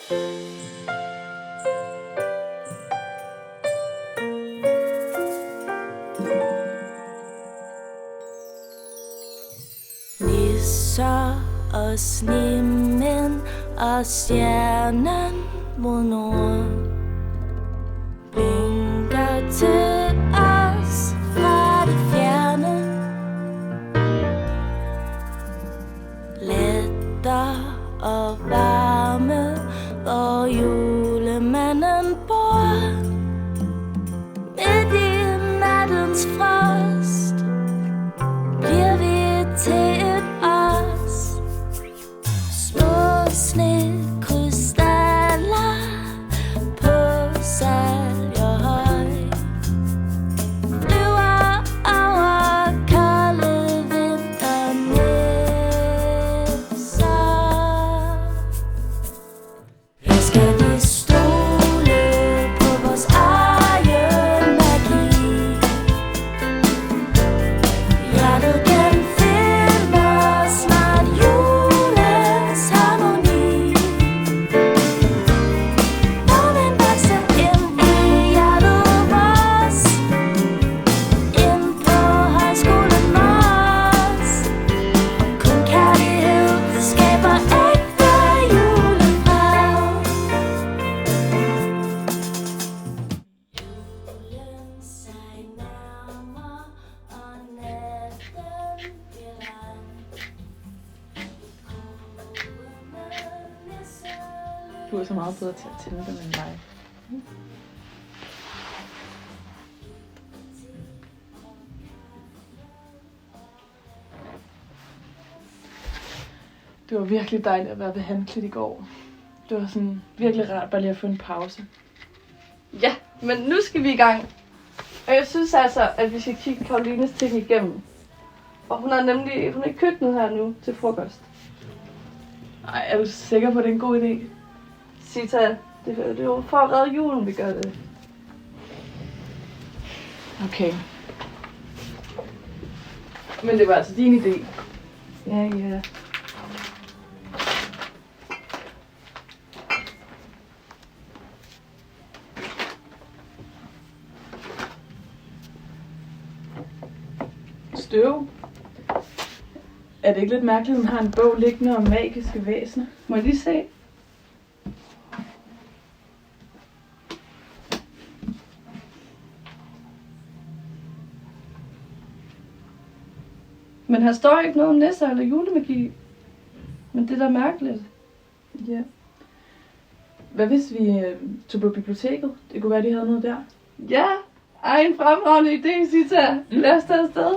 Nisser og snemænd og stjernen mod nord blinker til os fra det fjerne. Letter og varme, hvor julemanden bor. Midt i nattens frost bliver vi til et os. Små snekrystaller på Saljerhøj flyver over kolde vinternæsser. Her skal vi stole på vores egen magi. Hjertet kan finde snart julens harmoni. Når man vokser ind i hjertet vores, ind på højskolen Mors. Kun kærlighed skaber ægte julefred. Julen sig nærmer, og natten bliver lang. Du er så meget bedre til at tænde dem end mig. Det var virkelig dejligt at være ved Handklædt i går. Det var sådan virkelig rart bare lige at få en pause. Ja, men nu skal vi i gang. Og jeg synes altså, at vi skal kigge Karolines ting igennem. Og hun er i køkkenet her nu til frokost. Ej, er du sikker på, at det er en god idé? Sita, det er jo for at redde julen, vi gør det. Okay. Men det var altså din idé. Ja. Støv. Er det ikke lidt mærkeligt, at hun har en bog liggende om magiske væsener? Må jeg lige se? Men her står ikke noget om nisser eller julemagi. Men det er da mærkeligt. Ja. Hvad hvis vi tog på biblioteket? Det kunne være, de havde noget der. Ja, ej, en fremragende idé, Sita. Lad os tage afsted.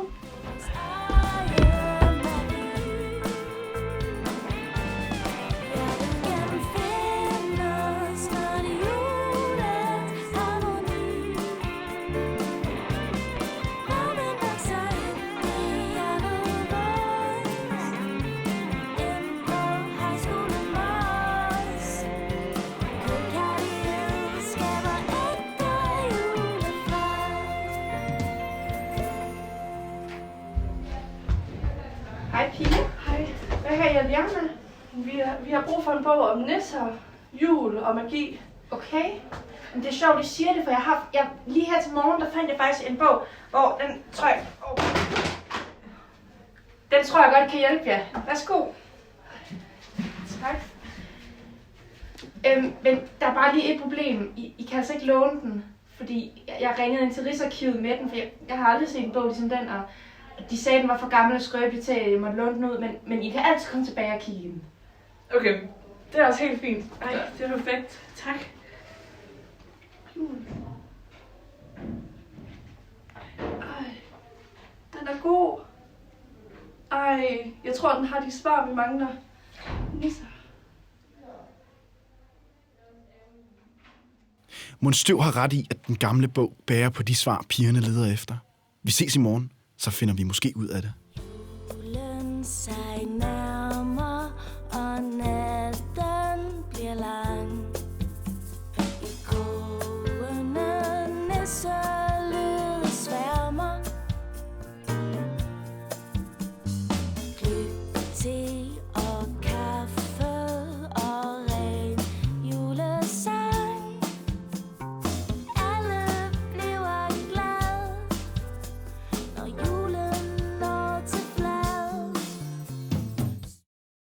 Hej Pia. Hej. Hvad kan jeg hjælpe med? Vi har brug for en bog om nisser, jul og magi. Okay. Men det er sjovt, du siger det, for jeg lige her til morgen, der fandt jeg faktisk en bog, hvor den tror jeg godt kan hjælpe jer. Værsgo. Tak. Men der er bare lige et problem. I kan altså ikke låne den, fordi jeg ringede ind til Rigsarkivet med den, for jeg har aldrig set en bog ligesom den, og de sagde, den var for gammel og skrøbelig til, at jeg måtte låne den ud, men I kan altid komme tilbage og kigge i den. Okay, det er også helt fint. Ej, det er perfekt. Tak. Ej, den er god. Ej, jeg tror, den har de svar, vi mangler. Nisser. Mon Støv har ret i, at den gamle bog bærer på de svar, pigerne leder efter. Vi ses i morgen, så finder vi måske ud af det.